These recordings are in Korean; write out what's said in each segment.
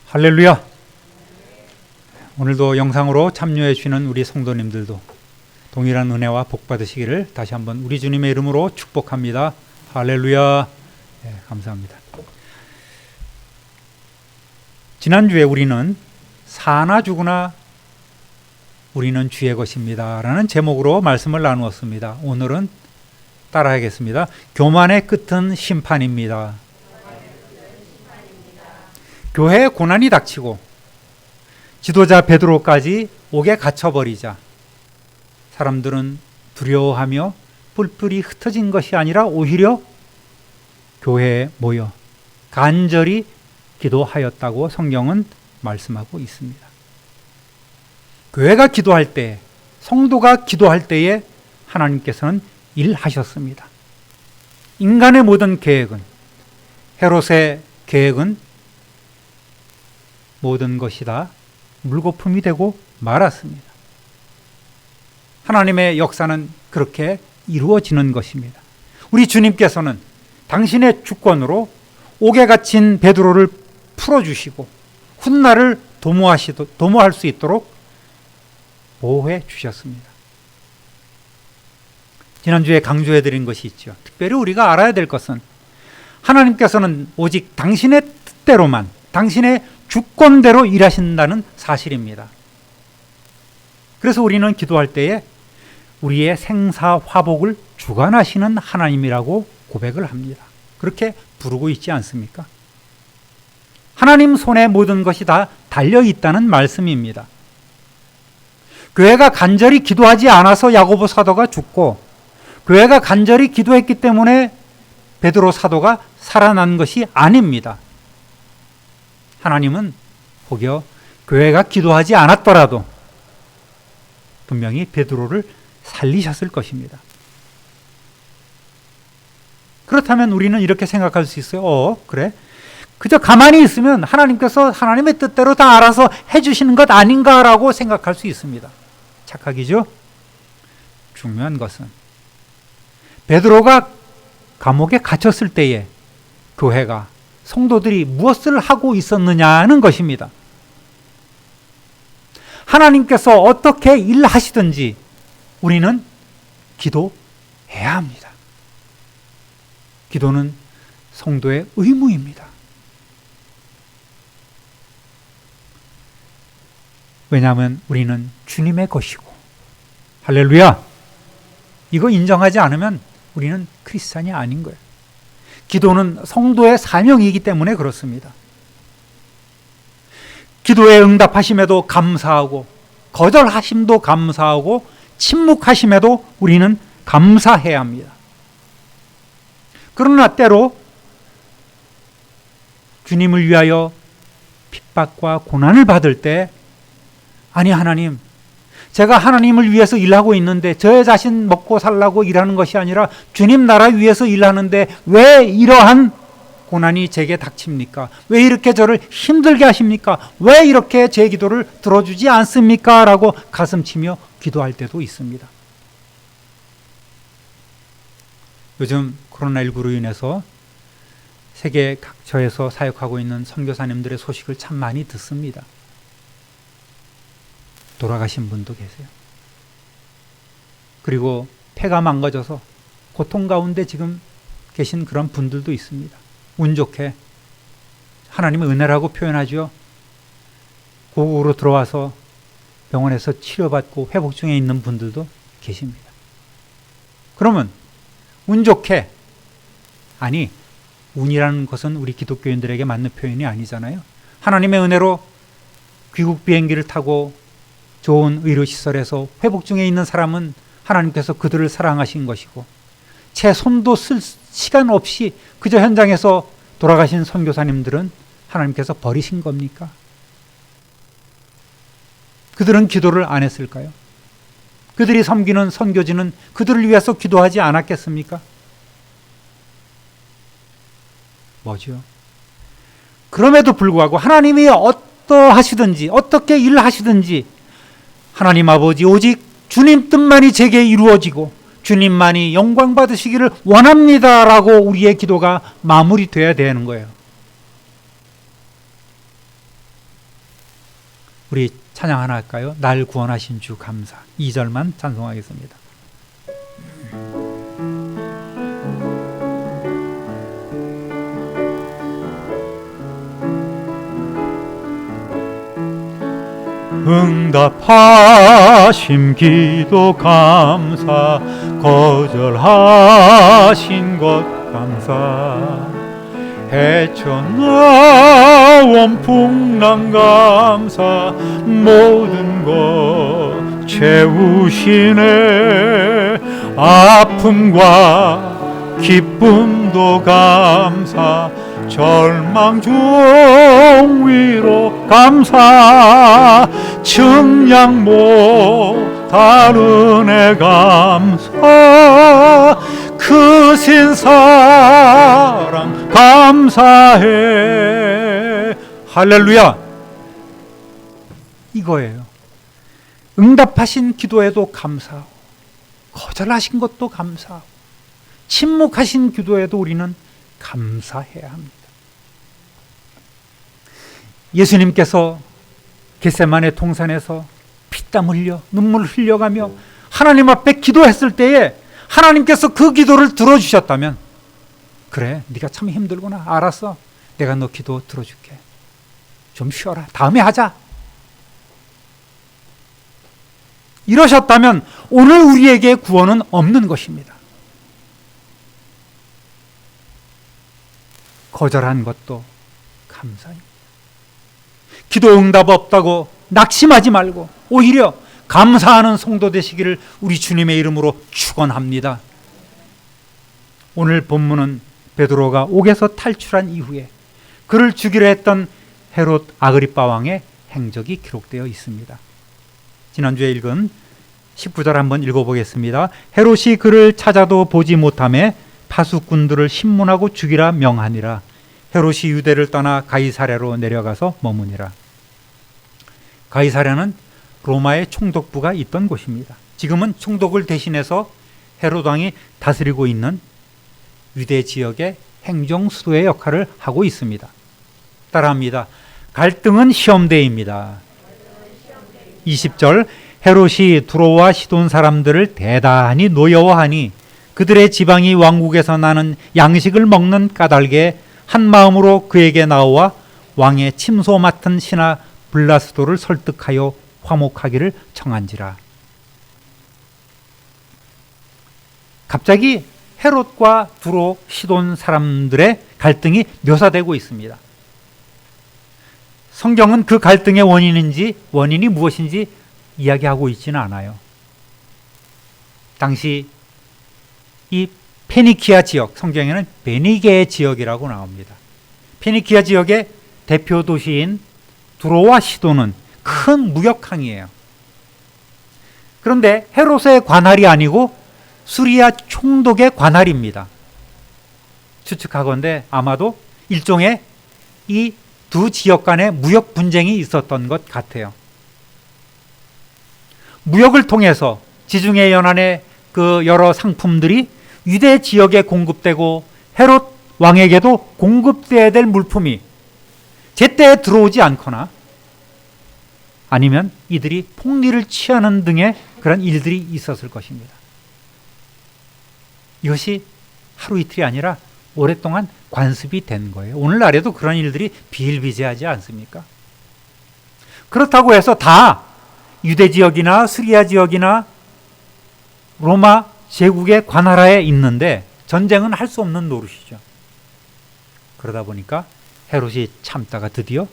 할렐루야! 오늘도 영상으로 참여해 주시는 우리 성도님들도 동일한 은혜와 복 받으시기를 다시 한번 우리 주님의 이름으로 축복합니다. 할렐루야! 네, 감사합니다. 지난주에 우리는 사나 죽으나 우리는 주의 것입니다 라는 제목으로 말씀을 나누었습니다. 오늘은 따라하겠습니다. 교만의 끝은 심판입니다. 교회에 고난이 닥치고 지도자 베드로까지 옥에 갇혀버리자 사람들은 두려워하며 뿔뿔이 흩어진 것이 아니라 오히려 교회에 모여 간절히 기도하였다고 성경은 말씀하고 있습니다. 교회가 기도할 때, 성도가 기도할 때에 하나님께서는 일하셨습니다. 인간의 모든 계획은, 헤롯의 계획은 모든 것이 다 물거품이 되고 말았습니다. 하나님의 역사는 그렇게 이루어지는 것입니다. 우리 주님께서는 당신의 주권으로 옥에 갇힌 베드로를 풀어주시고 훗날을 도모할 수 있도록 보호해 주셨습니다. 지난주에 강조해드린 것이 있죠. 특별히 우리가 알아야 될 것은 하나님께서는 오직 당신의 뜻대로만, 당신의 주권대로 일하신다는 사실입니다. 그래서 우리는 기도할 때에 우리의 생사화복을 주관하시는 하나님이라고 고백을 합니다. 그렇게 부르고 있지 않습니까? 하나님 손에 모든 것이 다 달려있다는 말씀입니다. 교회가 간절히 기도하지 않아서 야고보 사도가 죽고 교회가 간절히 기도했기 때문에 베드로 사도가 살아난 것이 아닙니다. 하나님은 혹여 교회가 기도하지 않았더라도 분명히 베드로를 살리셨을 것입니다. 그렇다면 우리는 이렇게 생각할 수 있어요. 그래? 그저 가만히 있으면 하나님께서 하나님의 뜻대로 다 알아서 해주시는 것 아닌가라고 생각할 수 있습니다. 착각이죠? 중요한 것은 베드로가 감옥에 갇혔을 때에 교회가, 성도들이 무엇을 하고 있었느냐는 것입니다. 하나님께서 어떻게 일하시든지 우리는 기도해야 합니다. 기도는 성도의 의무입니다. 왜냐하면 우리는 주님의 것이고, 할렐루야! 이거 인정하지 않으면 우리는 크리스찬이 아닌 거예요. 기도는 성도의 사명이기 때문에 그렇습니다. 기도에 응답하심에도 감사하고, 거절하심도 감사하고, 침묵하심에도 우리는 감사해야 합니다. 그러나 때로 주님을 위하여 핍박과 고난을 받을 때, 아니 하나님, 제가 하나님을 위해서 일하고 있는데 저의 자신 먹고 살라고 일하는 것이 아니라 주님 나라 위해서 일하는데 왜 이러한 고난이 제게 닥칩니까? 왜 이렇게 저를 힘들게 하십니까? 왜 이렇게 제 기도를 들어주지 않습니까? 라고 가슴치며 기도할 때도 있습니다. 요즘 코로나19로 인해서 세계 각처에서 사역하고 있는 선교사님들의 소식을 참 많이 듣습니다. 돌아가신 분도 계세요. 그리고 폐가 망가져서 고통 가운데 지금 계신 그런 분들도 있습니다. 운 좋게 하나님의 은혜라고 표현하죠. 고국으로 들어와서 병원에서 치료받고 회복 중에 있는 분들도 계십니다. 그러면 운 좋게, 아니 운이라는 것은 우리 기독교인들에게 맞는 표현이 아니잖아요. 하나님의 은혜로 귀국 비행기를 타고 좋은 의료시설에서 회복 중에 있는 사람은 하나님께서 그들을 사랑하신 것이고, 채 손도 쓸 시간 없이 그저 현장에서 돌아가신 선교사님들은 하나님께서 버리신 겁니까? 그들은 기도를 안 했을까요? 그들이 섬기는 선교지는 그들을 위해서 기도하지 않았겠습니까? 뭐죠? 그럼에도 불구하고 하나님이 어떠하시든지 어떻게 일하시든지 하나님 아버지 오직 주님 뜻만이 제게 이루어지고 주님만이 영광 받으시기를 원합니다라고 우리의 기도가 마무리돼야 되는 거예요. 우리 찬양 하나 할까요? 날 구원하신 주 감사. 2절만 찬송하겠습니다. 응답하심 기도 감사, 거절하신 것 감사, 헤쳐나온 풍랑 감사, 모든 것 채우시네. 아픔과 기쁨도 감사, 절망 중 위로 감사, 측량 못하는 애 감사, 크신 사랑 감사해. 할렐루야. 이거예요. 응답하신 기도에도 감사하고, 거절하신 것도 감사하고, 침묵하신 기도에도 우리는 감사해야 합니다. 예수님께서 겟세마네 동산에서 피땀 흘려 눈물 흘려가며 하나님 앞에 기도했을 때에 하나님께서 그 기도를 들어주셨다면, 그래, 네가 참 힘들구나, 알았어, 내가 너 기도 들어줄게, 좀 쉬어라, 다음에 하자, 이러셨다면 오늘 우리에게 구원은 없는 것입니다. 거절한 것도 감사입니다. 기도 응답 없다고 낙심하지 말고 오히려 감사하는 성도 되시기를 우리 주님의 이름으로 축원합니다. 오늘 본문은 베드로가 옥에서 탈출한 이후에 그를 죽이려 했던 헤롯 아그리빠 왕의 행적이 기록되어 있습니다. 지난주에 읽은 19절 한번 읽어보겠습니다. 헤롯이 그를 찾아도 보지 못하매 파수꾼들을 신문하고 죽이라 명하니라. 헤롯이 유대를 떠나 가이사랴로 내려가서 머무니라. 가이사랴는 로마의 총독부가 있던 곳입니다. 지금은 총독을 대신해서 헤롯 왕이 다스리고 있는 유대 지역의 행정 수도의 역할을 하고 있습니다. 따라합니다. 갈등은 시험대입니다. 20절, 헤롯이 두로와 시돈 사람들을 대단히 노여워하니 그들의 지방이 왕국에서 나는 양식을 먹는 까닭에 한 마음으로 그에게 나와 왕의 침소 맡은 신하 블라스도를 설득하여 화목하기를 청한지라. 갑자기 헤롯과 두로 시돈 사람들의 갈등이 묘사되고 있습니다. 성경은 그 갈등의 원인이 무엇인지 이야기하고 있지는 않아요. 당시 이 페니키아 지역, 성경에는 베니게 지역이라고 나옵니다. 페니키아 지역의 대표 도시인 두로와 시돈은 큰 무역항이에요. 그런데 헤롯의 관할이 아니고 수리아 총독의 관할입니다. 추측하건대 아마도 일종의 이 두 지역 간의 무역 분쟁이 있었던 것 같아요. 무역을 통해서 지중해 연안의 그 여러 상품들이 유대 지역에 공급되고 헤롯 왕에게도 공급되어야 될 물품이 제때에 들어오지 않거나 아니면 이들이 폭리를 취하는 등의 그런 일들이 있었을 것입니다. 이것이 하루 이틀이 아니라 오랫동안 관습이 된 거예요. 오늘날에도 그런 일들이 비일비재하지 않습니까? 그렇다고 해서 다 유대 지역이나 수리아 지역이나 로마 제국의 관할하에 있는데 전쟁은 할 수 없는 노릇이죠. 그러다 보니까 헤롯이 참다가 드디어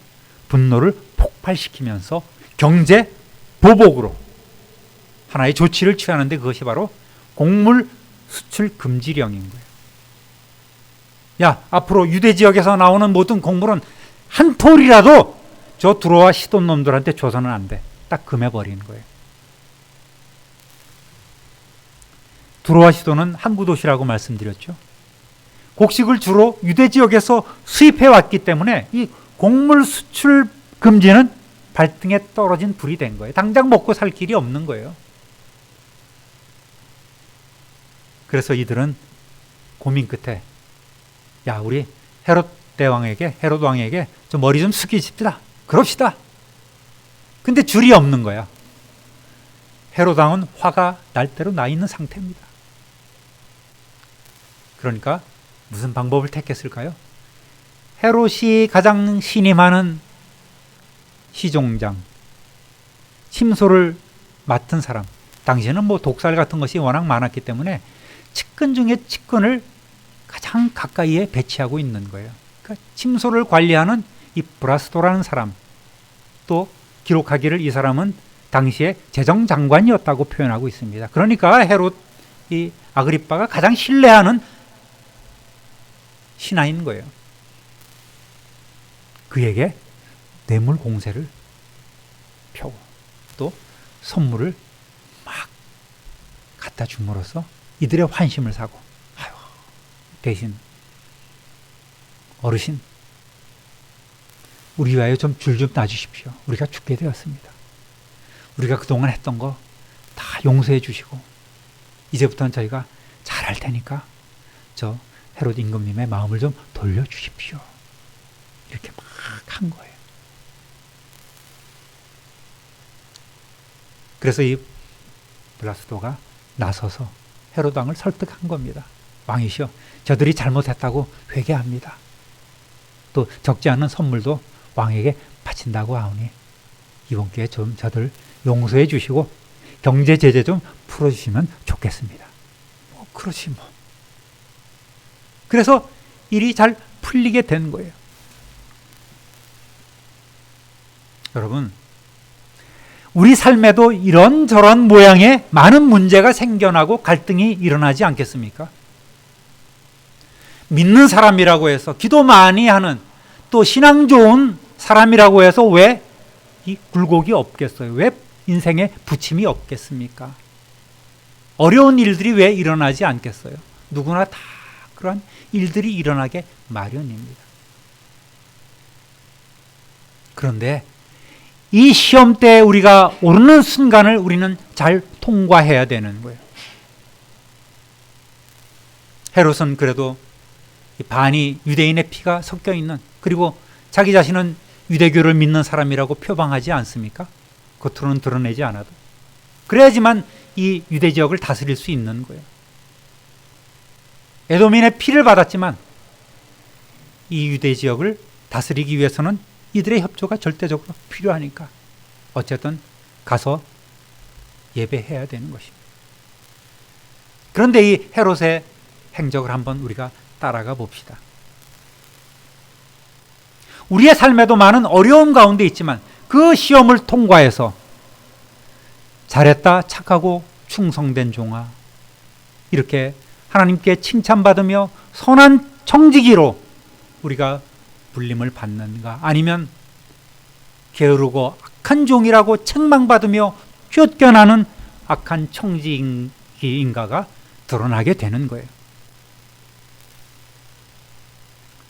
분노를 폭발시키면서 경제 보복으로 하나의 조치를 취하는데 그것이 바로 곡물 수출 금지령인 거예요. 야, 앞으로 유대 지역에서 나오는 모든 곡물은 한 톨이라도 저 두로와 시돈 놈들한테 줘서는 안 돼. 딱 금해버리는 거예요. 두로와 시돈은 항구 도시라고 말씀드렸죠. 곡식을 주로 유대 지역에서 수입해 왔기 때문에 이 곡물 수출 금지는 발등에 떨어진 불이 된 거예요. 당장 먹고 살 길이 없는 거예요. 그래서 이들은 고민 끝에 야, 우리 헤롯 왕에게 좀 머리 좀 숙이십시다. 그럽시다. 근데 줄이 없는 거야. 헤롯 왕은 화가 날 대로 나 있는 상태입니다. 그러니까 무슨 방법을 택했을까요? 헤롯이 가장 신임하는 시종장, 침소를 맡은 사람, 당시에는 뭐 독살 같은 것이 워낙 많았기 때문에 측근 중에 측근을 가장 가까이에 배치하고 있는 거예요. 그러니까 침소를 관리하는 이 브라스도라는 사람, 또 기록하기를 이 사람은 당시에 재정장관이었다고 표현하고 있습니다. 그러니까 헤롯 이 아그리빠가 가장 신뢰하는 신하인 거예요. 그에게 뇌물 공세를 펴고 또 선물을 막 갖다 줌으로써 이들의 환심을 사고, 아유, 대신 어르신, 우리 위하여 좀 줄 좀 놔주십시오. 우리가 죽게 되었습니다. 우리가 그동안 했던 거 다 용서해 주시고 이제부터는 저희가 잘할 테니까 저 헤롯 임금님의 마음을 좀 돌려주십시오. 이렇게 막 한 거예요. 그래서 이 블라스도가 나서서 헤롯 왕을 설득한 겁니다. 왕이시여, 저들이 잘못했다고 회개합니다. 또 적지 않은 선물도 왕에게 바친다고 하오니 이번 기회에 좀 저들 용서해 주시고 경제 제재 좀 풀어주시면 좋겠습니다. 그렇지 뭐. 그래서 일이 잘 풀리게 된 거예요. 여러분, 우리 삶에도 이런저런 모양의 많은 문제가 생겨나고 갈등이 일어나지 않겠습니까? 믿는 사람이라고 해서 기도 많이 하는 또 신앙 좋은 사람이라고 해서 왜 이 굴곡이 없겠어요? 왜 인생에 부침이 없겠습니까? 어려운 일들이 왜 일어나지 않겠어요? 누구나 다 그런 일들이 일어나게 마련입니다. 그런데 이 시험 때 우리가 오르는 순간을 우리는 잘 통과해야 되는 거예요. 헤롯은 그래도 반이 유대인의 피가 섞여 있는, 그리고 자기 자신은 유대교를 믿는 사람이라고 표방하지 않습니까? 겉으로는 드러내지 않아도. 그래야지만 이 유대 지역을 다스릴 수 있는 거예요. 에돔인의 피를 받았지만 이 유대 지역을 다스리기 위해서는 이들의 협조가 절대적으로 필요하니까 어쨌든 가서 예배해야 되는 것입니다. 그런데 이 헤롯의 행적을 한번 우리가 따라가 봅시다. 우리의 삶에도 많은 어려움 가운데 있지만 그 시험을 통과해서 잘했다, 착하고 충성된 종아, 이렇게 하나님께 칭찬받으며 선한 청지기로 우리가 불림을 받는가, 아니면 게으르고 악한 종이라고 책망받으며 쫓겨나는 악한 청지기인가가 드러나게 되는 거예요.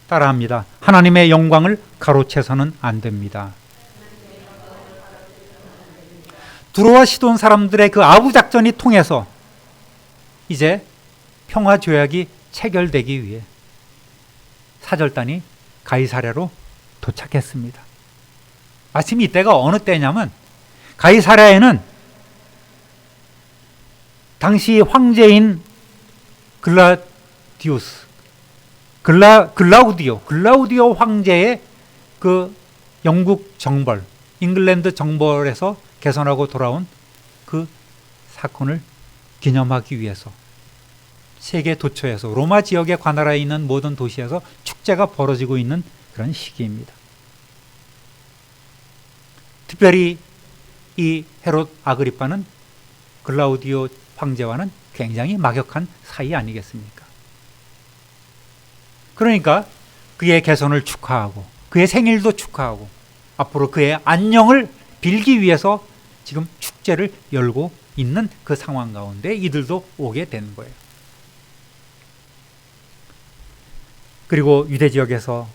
따라합니다. 하나님의 영광을 가로채서는 안 됩니다. 두로와 시돈 사람들의 그 아부 작전이 통해서 이제 평화 조약이 체결되기 위해 사절단이 가이사랴로 도착했습니다. 마침 이때가 어느 때냐면 가이사랴에는 당시 황제인 글라우디오 황제의 그 영국 정벌, 잉글랜드 정벌에서 개선하고 돌아온 그 사건을 기념하기 위해서 세계 도처에서 로마 지역의 관할하에 있는 모든 도시에서 축제가 벌어지고 있는 그런 시기입니다. 특별히 이 헤롯 아그리빠는 글라우디오 황제와는 굉장히 막역한 사이 아니겠습니까? 그러니까 그의 개선을 축하하고 그의 생일도 축하하고 앞으로 그의 안녕을 빌기 위해서 지금 축제를 열고 있는 그 상황 가운데 이들도 오게 된 거예요. 그리고 유대 지역에서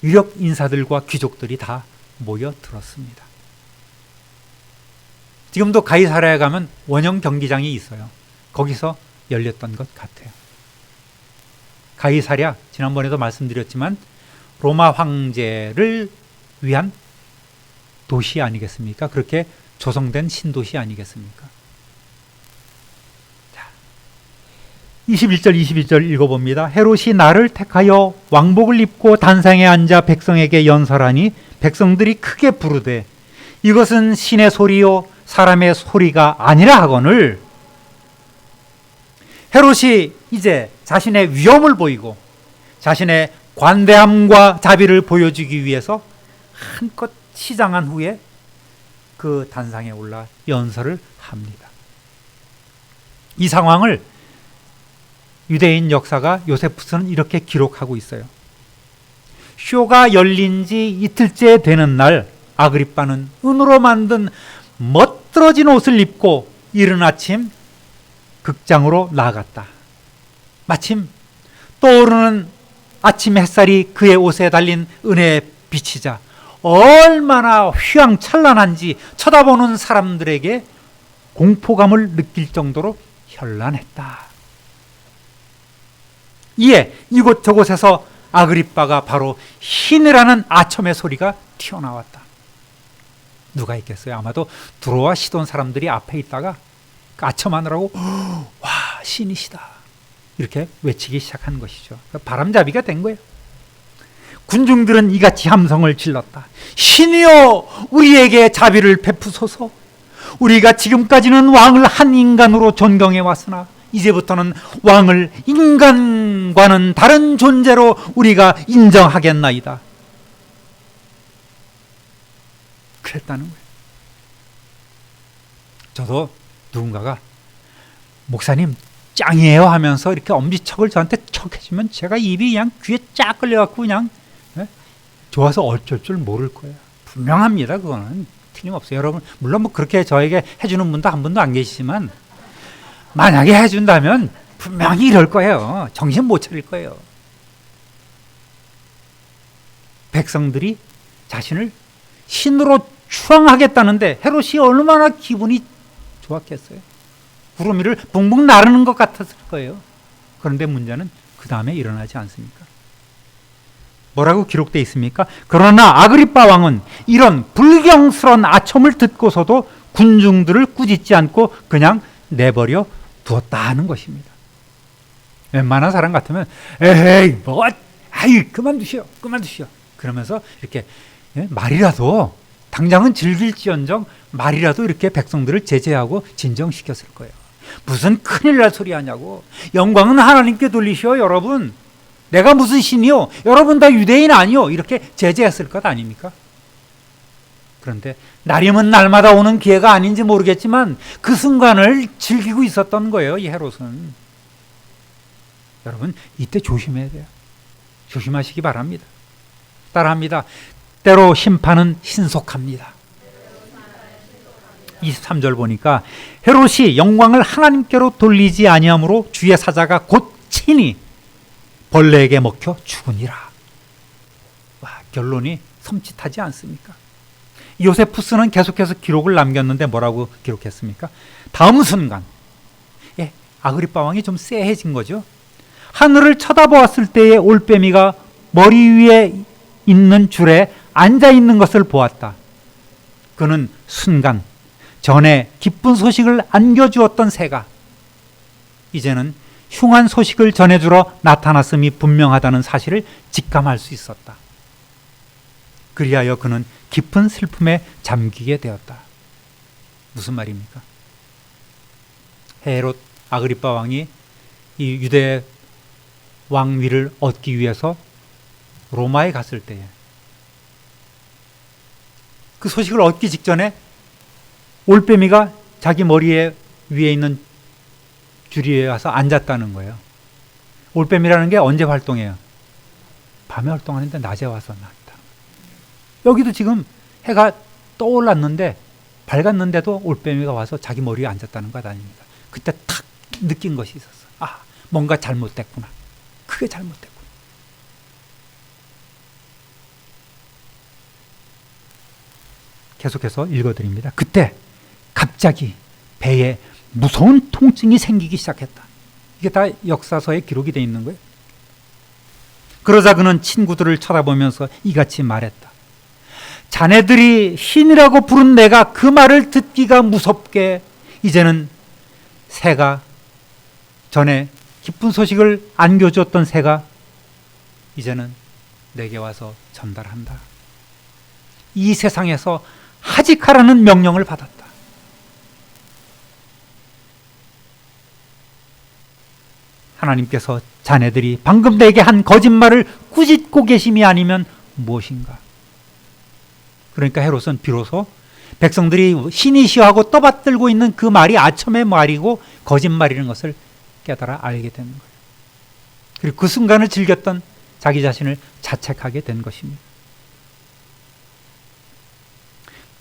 유력 인사들과 귀족들이 다 모여들었습니다. 지금도 가이사랴에 가면 원형 경기장이 있어요. 거기서 열렸던 것 같아요. 가이사랴, 지난번에도 말씀드렸지만 로마 황제를 위한 도시 아니겠습니까? 그렇게 조성된 신도시 아니겠습니까? 자, 21절 22절 읽어봅니다. 헤롯이 나를 택하여 왕복을 입고 단상에 앉아 백성에게 연설하니 백성들이 크게 부르되 이것은 신의 소리요 사람의 소리가 아니라 하거늘. 헤롯이 이제 자신의 위엄을 보이고 자신의 관대함과 자비를 보여주기 위해서 한껏 시장한 후에 그 단상에 올라 연설을 합니다. 이 상황을 유대인 역사가 요세푸스는 이렇게 기록하고 있어요. 쇼가 열린 지 이틀째 되는 날 아그리빠는 은으로 만든 멋들어진 옷을 입고 이른 아침 극장으로 나갔다. 마침 떠오르는 아침 햇살이 그의 옷에 달린 은혜에 비치자 얼마나 휘황찬란한지 쳐다보는 사람들에게 공포감을 느낄 정도로 현란했다. 이에 이곳저곳에서 아그리빠가 바로 신이라는 아첨의 소리가 튀어나왔다. 누가 있겠어요? 아마도 두로와 시돈 사람들이 앞에 있다가 아첨하느라고 와 신이시다 이렇게 외치기 시작한 것이죠. 바람잡이가 된 거예요. 군중들은 이같이 함성을 질렀다. 신이여 우리에게 자비를 베푸소서. 우리가 지금까지는 왕을 한 인간으로 존경해 왔으나 이제부터는 왕을 인간과는 다른 존재로 우리가 인정하겠나이다. 그랬다는 거예요. 저도 누군가가 목사님 짱이에요 하면서 이렇게 엄지척을 저한테 척 해주면 제가 입이 그냥 귀에 쫙 걸려갖고 그냥 좋아서 어쩔 줄 모를 거예요. 분명합니다. 그거는 틀림없어요. 여러분 물론 뭐 그렇게 저에게 해주는 분도 한 분도 안 계시지만 만약에 해준다면 분명히 이럴 거예요. 정신 못 차릴 거예요. 백성들이 자신을 신으로 추앙하겠다는데 헤롯이 얼마나 기분이 좋았겠어요. 구름 위를 붕붕 나르는 것 같았을 거예요. 그런데 문제는 그 다음에 일어나지 않습니까? 뭐라고 기록되어 있습니까? 그러나 아그리빠 왕은 이런 불경스러운 아첨을 듣고서도 군중들을 꾸짖지 않고 그냥 내버려 두었다 하는 것입니다. 웬만한 사람 같으면 에헤이 뭐 아이 그만두시오 그러면서 이렇게 말이라도 당장은 즐길지언정 말이라도 이렇게 백성들을 제재하고 진정시켰을 거예요. 무슨 큰일 날 소리 하냐고. 영광은 하나님께 돌리시오 여러분. 내가 무슨 신이요? 여러분 다 유대인 아니요? 이렇게 제재했을 것 아닙니까? 그런데 날이면 날마다 오는 기회가 아닌지 모르겠지만 그 순간을 즐기고 있었던 거예요. 이 헤롯은. 여러분 이때 조심해야 돼요. 조심하시기 바랍니다. 따라합니다. 때로 심판은 신속합니다. 23절 보니까 헤롯이 영광을 하나님께로 돌리지 아니하므로 주의 사자가 곧 친히 벌레에게 먹혀 죽으니라. 와, 결론이 섬찟하지 않습니까? 요세푸스는 계속해서 기록을 남겼는데 뭐라고 기록했습니까? 다음 순간 아그리빠 왕이 좀 쎄해진 거죠. 하늘을 쳐다보았을 때에 올빼미가 머리 위에 있는 줄에 앉아 있는 것을 보았다. 그는 순간 전에 기쁜 소식을 안겨주었던 새가 이제는 흉한 소식을 전해주러 나타났음이 분명하다는 사실을 직감할 수 있었다. 그리하여 그는 깊은 슬픔에 잠기게 되었다. 무슨 말입니까? 헤롯 아그리빠 왕이 이 유대 왕위를 얻기 위해서 로마에 갔을 때에 그 소식을 얻기 직전에 올빼미가 자기 머리에 위에 있는 줄이에 와서 앉았다는 거예요. 올빼미라는 게 언제 활동해요? 밤에 활동하는데 낮에 와서 나왔다. 여기도 지금 해가 떠올랐는데 밝았는데도 올빼미가 와서 자기 머리에 앉았다는 것 아닙니까? 그때 탁 느낀 것이 있었어. 아, 뭔가 잘못됐구나. 크게 잘못됐구나. 계속해서 읽어드립니다. 그때 갑자기 배에 무서운 통증이 생기기 시작했다. 이게 다 역사서에 기록이 되어 있는 거예요. 그러자 그는 친구들을 쳐다보면서 이같이 말했다. 자네들이 신이라고 부른 내가 그 말을 듣기가 무섭게 이제는 새가 전에 기쁜 소식을 안겨줬던 새가 이제는 내게 와서 전달한다. 이 세상에서 하직하라는 명령을 받았다. 하나님께서 자네들이 방금 내게 한 거짓말을 꾸짖고 계심이 아니면 무엇인가? 그러니까 헤롯은 비로소 백성들이 신이시여하고 떠받들고 있는 그 말이 아첨의 말이고 거짓말이라는 것을 깨달아 알게 되는 거예요. 그리고 그 순간을 즐겼던 자기 자신을 자책하게 된 것입니다.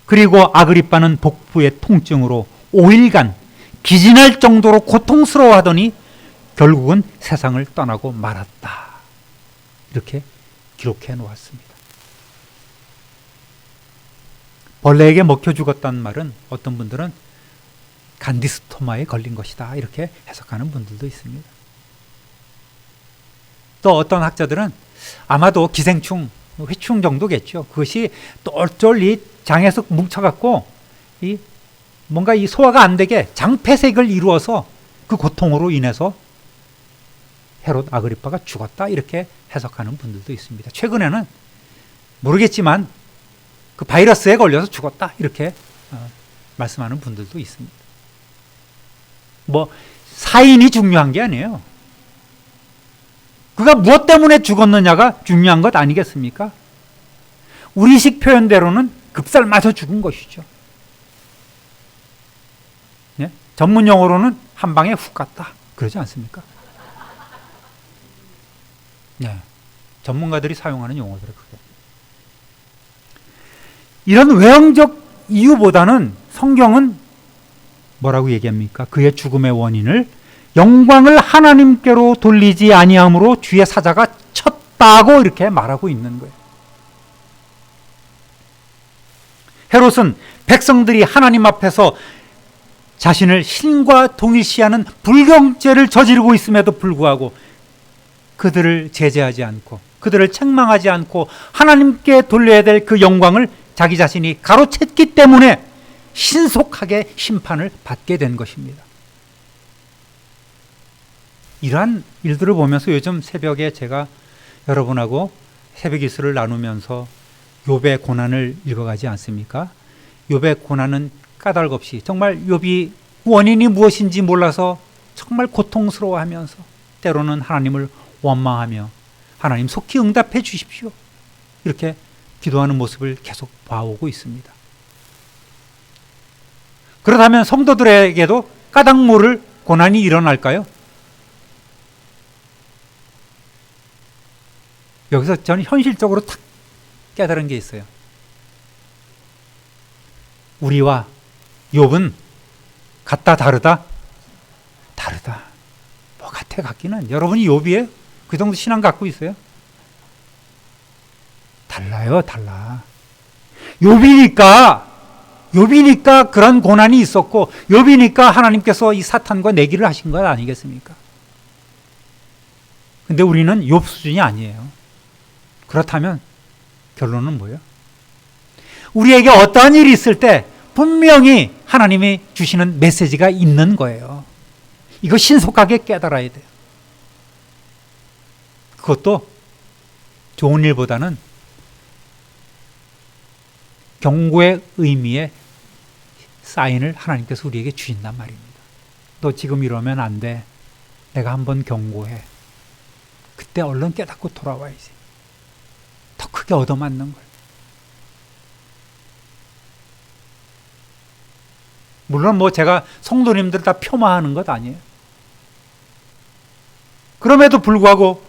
그리고 아그리빠는 복부의 통증으로 5일간 기진할 정도로 고통스러워하더니 결국은 세상을 떠나고 말았다. 이렇게 기록해 놓았습니다. 벌레에게 먹혀 죽었다는 말은 어떤 분들은 간디스토마에 걸린 것이다. 이렇게 해석하는 분들도 있습니다. 또 어떤 학자들은 아마도 기생충, 회충 정도겠죠. 그것이 똘똘 이 장에서 뭉쳐갖고 뭔가 이 소화가 안 되게 장폐색을 이루어서 그 고통으로 인해서 헤롯 아그리빠가 죽었다. 이렇게 해석하는 분들도 있습니다. 최근에는 모르겠지만 그 바이러스에 걸려서 죽었다. 이렇게 말씀하는 분들도 있습니다. 뭐 사인이 중요한 게 아니에요. 그가 무엇 때문에 죽었느냐가 중요한 것 아니겠습니까? 우리식 표현대로는 급살 맞아 죽은 것이죠. 네? 전문 용어로는 한 방에 훅 갔다. 그러지 않습니까? 네. 전문가들이 사용하는 용어들을 그게. 이런 외형적 이유보다는 성경은 뭐라고 얘기합니까? 그의 죽음의 원인을 영광을 하나님께로 돌리지 아니함으로 주의 사자가 쳤다고 이렇게 말하고 있는 거예요. 헤롯은 백성들이 하나님 앞에서 자신을 신과 동일시하는 불경죄를 저지르고 있음에도 불구하고 그들을 제재하지 않고 그들을 책망하지 않고 하나님께 돌려야 될 그 영광을 자기 자신이 가로챘기 때문에 신속하게 심판을 받게 된 것입니다. 이러한 일들을 보면서 요즘 새벽에 제가 여러분하고 새벽 기술을 나누면서 욥의 고난을 읽어가지 않습니까? 욥의 고난은 까닭없이 정말 욥이 원인이 무엇인지 몰라서 정말 고통스러워하면서 때로는 하나님을 원망하며 하나님 속히 응답해 주십시오. 이렇게 기도하는 모습을 계속 봐오고 있습니다. 그렇다면 성도들에게도 까닭 모를 고난이 일어날까요? 여기서 저는 현실적으로 탁 깨달은 게 있어요. 우리와 욥은 같다 다르다? 다르다. 뭐 같아 같기는. 여러분이 욥이에요? 그 정도 신앙 갖고 있어요? 달라요, 달라. 욥이니까 그런 고난이 있었고 욥이니까 하나님께서 이 사탄과 내기를 하신 것 아니겠습니까? 근데 우리는 욥 수준이 아니에요. 그렇다면 결론은 뭐예요? 우리에게 어떠한 일이 있을 때 분명히 하나님이 주시는 메시지가 있는 거예요. 이거 신속하게 깨달아야 돼요. 그것도 좋은 일보다는 경고의 의미의 사인을 하나님께서 우리에게 주신단 말입니다. 너 지금 이러면 안 돼. 내가 한번 경고해. 그때 얼른 깨닫고 돌아와야지. 더 크게 얻어맞는 걸. 물론 뭐 제가 성도님들 다 폄하하는 것 아니에요. 그럼에도 불구하고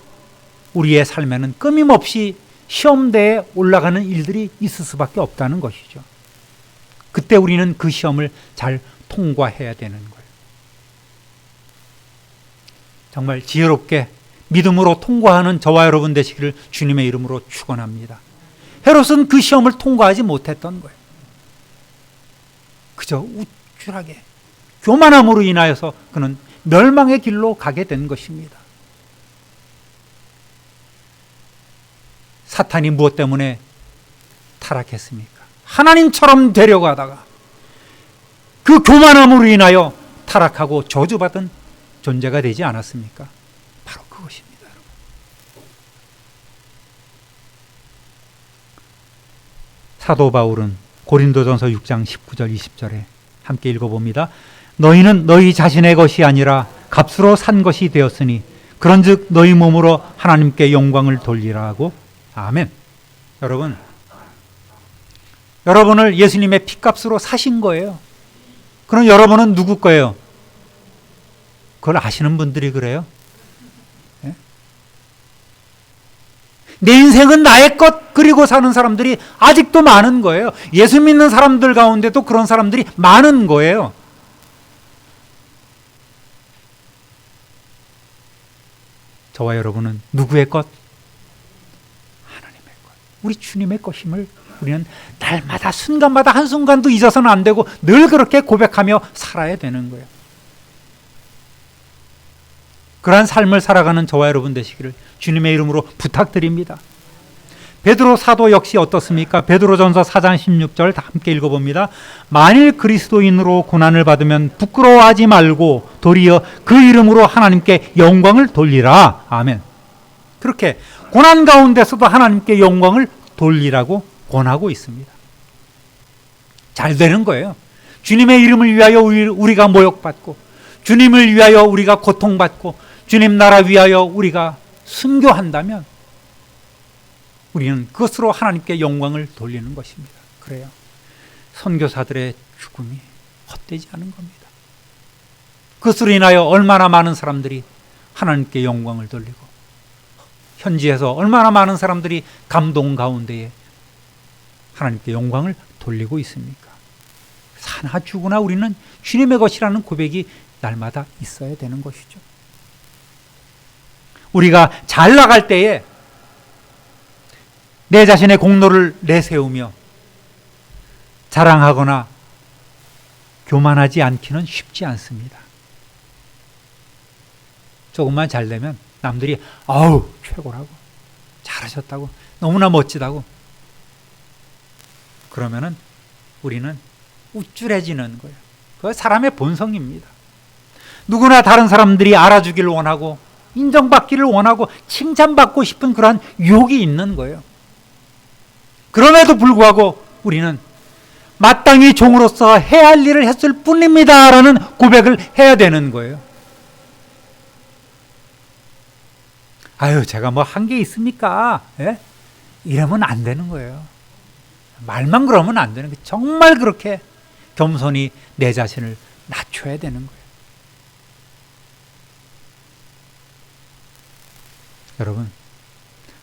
우리의 삶에는 끊임없이 시험대에 올라가는 일들이 있을 수밖에 없다는 것이죠. 그때 우리는 그 시험을 잘 통과해야 되는 거예요. 정말 지혜롭게 믿음으로 통과하는 저와 여러분 되시기를 주님의 이름으로 축원합니다. 헤롯은 그 시험을 통과하지 못했던 거예요. 그저 우쭐하게 교만함으로 인하여서 그는 멸망의 길로 가게 된 것입니다. 사탄이 무엇 때문에 타락했습니까? 하나님처럼 되려고 하다가 그 교만함으로 인하여 타락하고 저주받은 존재가 되지 않았습니까? 바로 그것입니다, 여러분. 사도 바울은 고린도전서 6장 19절 20절에 함께 읽어봅니다. 너희는 너희 자신의 것이 아니라 값으로 산 것이 되었으니 그런즉 너희 몸으로 하나님께 영광을 돌리라고. 아멘. 여러분을 예수님의 피값으로 사신 거예요. 그럼 여러분은 누구 거예요? 그걸 아시는 분들이 그래요? 네? 내 인생은 나의 것 그리고 사는 사람들이 아직도 많은 거예요. 예수 믿는 사람들 가운데도 그런 사람들이 많은 거예요. 저와 여러분은 누구의 것? 하나님의 것. 우리 주님의 것임을 우리는 날마다 순간마다 한순간도 잊어서는 안 되고 늘 그렇게 고백하며 살아야 되는 거예요. 그러한 삶을 살아가는 저와 여러분 되시기를 주님의 이름으로 부탁드립니다. 베드로 사도 역시 어떻습니까? 베드로전서 4장 16절 다 함께 읽어봅니다. 만일 그리스도인으로 고난을 받으면 부끄러워하지 말고 도리어 그 이름으로 하나님께 영광을 돌리라. 아멘. 그렇게 고난 가운데서도 하나님께 영광을 돌리라고 권하고 있습니다. 잘 되는 거예요. 주님의 이름을 위하여 우리가 모욕받고, 주님을 위하여 우리가 고통받고, 주님 나라 위하여 우리가 순교한다면 우리는 그것으로 하나님께 영광을 돌리는 것입니다. 그래요. 선교사들의 죽음이 헛되지 않은 겁니다. 그것으로 인하여 얼마나 많은 사람들이 하나님께 영광을 돌리고, 현지에서 얼마나 많은 사람들이 감동 가운데에 하나님께 영광을 돌리고 있습니까? 사나 죽으나 우리는 주님의 것이라는 고백이 날마다 있어야 되는 것이죠. 우리가 잘 나갈 때에 내 자신의 공로를 내세우며 자랑하거나 교만하지 않기는 쉽지 않습니다. 조금만 잘 되면 남들이 아우 최고라고, 잘하셨다고, 너무나 멋지다고, 그러면은 우리는 우쭐해지는 거예요. 그거 사람의 본성입니다. 누구나 다른 사람들이 알아주기를 원하고 인정받기를 원하고 칭찬받고 싶은 그러한 유혹이 있는 거예요. 그럼에도 불구하고 우리는 마땅히 종으로서 해야 할 일을 했을 뿐입니다 라는 고백을 해야 되는 거예요. 아유 제가 뭐 한 게 있습니까? 예? 이러면 안 되는 거예요. 말만 그러면 안 되는 거예요. 정말 그렇게 겸손히 내 자신을 낮춰야 되는 거예요. 여러분,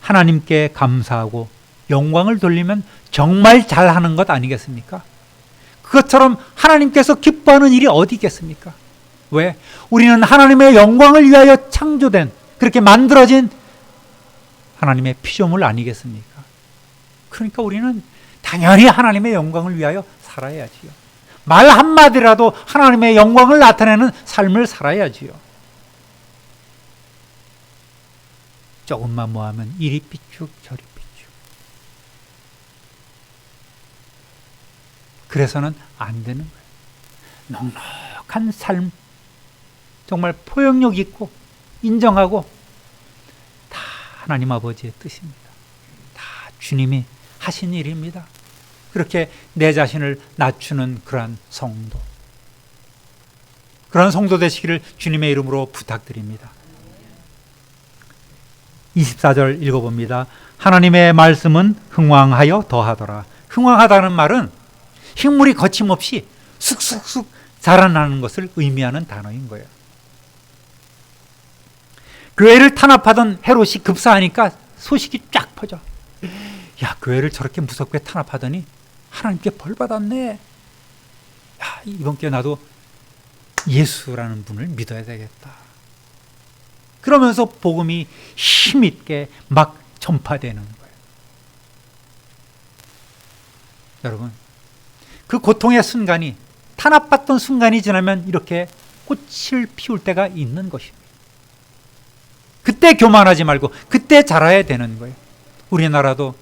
하나님께 감사하고 영광을 돌리면 정말 잘하는 것 아니겠습니까? 그것처럼 하나님께서 기뻐하는 일이 어디 있겠습니까? 왜? 우리는 하나님의 영광을 위하여 창조된, 그렇게 만들어진 하나님의 피조물 아니겠습니까? 그러니까 우리는 당연히 하나님의 영광을 위하여 살아야지요. 말 한마디라도 하나님의 영광을 나타내는 삶을 살아야지요. 조금만 뭐하면 이리 삐쭉 저리 삐쭉. 그래서는 안 되는 거예요. 넉넉한 삶, 정말 포용력 있고 인정하고 다 하나님 아버지의 뜻입니다. 다 주님이 하신 일입니다. 그렇게 내 자신을 낮추는 그러한 성도, 그런 성도 되시기를 주님의 이름으로 부탁드립니다. 24절 읽어봅니다. 하나님의 말씀은 흥왕하여 더하더라. 흥왕하다는 말은 식물이 거침없이 쑥쑥쑥 자라나는 것을 의미하는 단어인 거예요. 교회를 탄압하던 헤롯이 급사하니까 소식이 쫙 퍼져. 야, 교회를 저렇게 무섭게 탄압하더니 하나님께 벌 받았네. 야, 이번 기회에 나도 예수라는 분을 믿어야 되겠다. 그러면서 복음이 힘있게 막 전파되는 거예요. 여러분, 그 고통의 순간이, 탄압받던 순간이 지나면 이렇게 꽃을 피울 때가 있는 것입니다. 그때 교만하지 말고 그때 자라야 되는 거예요. 우리나라도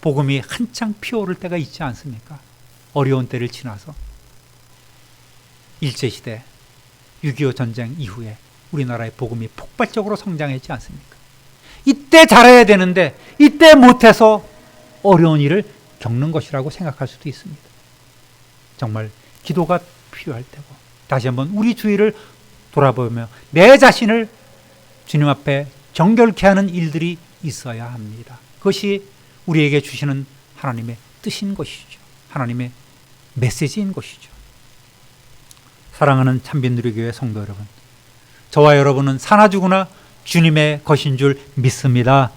복음이 한창 피어오를 때가 있지 않습니까? 어려운 때를 지나서 일제시대 6.25 전쟁 이후에 우리나라의 복음이 폭발적으로 성장했지 않습니까? 이때 잘해야 되는데 이때 못해서 어려운 일을 겪는 것이라고 생각할 수도 있습니다. 정말 기도가 필요할 때고 다시 한번 우리 주위를 돌아보며 내 자신을 주님 앞에 정결케 하는 일들이 있어야 합니다. 그것이 우리에게 주시는 하나님의 뜻인 것이죠. 하나님의 메시지인 것이죠. 사랑하는 참빈누리교회 성도 여러분, 저와 여러분은 사나 죽으나 주님의 것인 줄 믿습니다.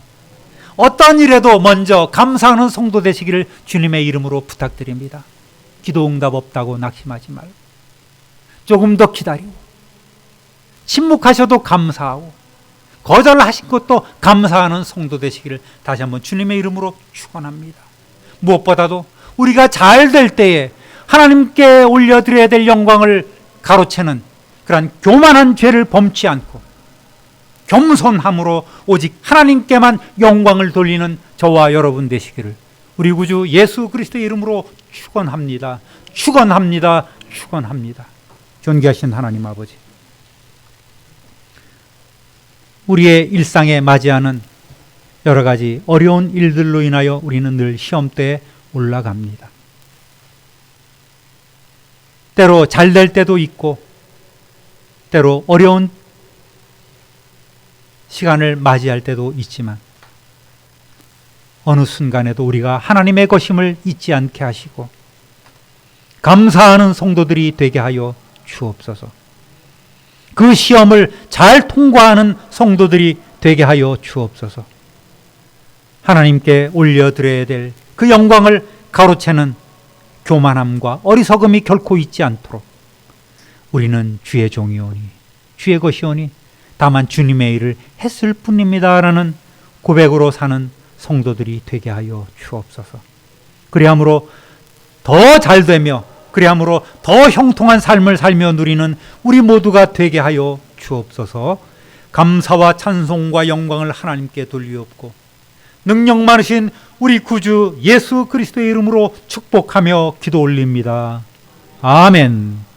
어떤 일에도 먼저 감사하는 성도 되시기를 주님의 이름으로 부탁드립니다. 기도 응답 없다고 낙심하지 말고 조금 더 기다리고 침묵하셔도 감사하고 거절하신 것도 감사하는 성도 되시기를 다시 한번 주님의 이름으로 축원합니다. 무엇보다도 우리가 잘 될 때에 하나님께 올려드려야 될 영광을 가로채는 그러한 교만한 죄를 범치 않고 겸손함으로 오직 하나님께만 영광을 돌리는 저와 여러분 되시기를 우리 구주 예수 그리스도의 이름으로 축원합니다. 축원합니다. 축원합니다. 존귀하신 하나님 아버지, 우리의 일상에 맞이하는 여러 가지 어려운 일들로 인하여 우리는 늘 시험대에 올라갑니다. 때로 잘 될 때도 있고 때로 어려운 시간을 맞이할 때도 있지만 어느 순간에도 우리가 하나님의 것임을 잊지 않게 하시고 감사하는 성도들이 되게 하여 주옵소서. 그 시험을 잘 통과하는 성도들이 되게 하여 주옵소서. 하나님께 올려드려야 될 그 영광을 가로채는 교만함과 어리석음이 결코 있지 않도록 우리는 주의 종이오니 주의 것이오니 다만 주님의 일을 했을 뿐입니다라는 고백으로 사는 성도들이 되게 하여 주옵소서. 그리함으로 더 잘되며 그리함으로 더 형통한 삶을 살며 누리는 우리 모두가 되게 하여 주옵소서. 감사와 찬송과 영광을 하나님께 돌리옵고 능력 많으신 우리 구주 예수 그리스도의 이름으로 축복하며 기도 올립니다. 아멘.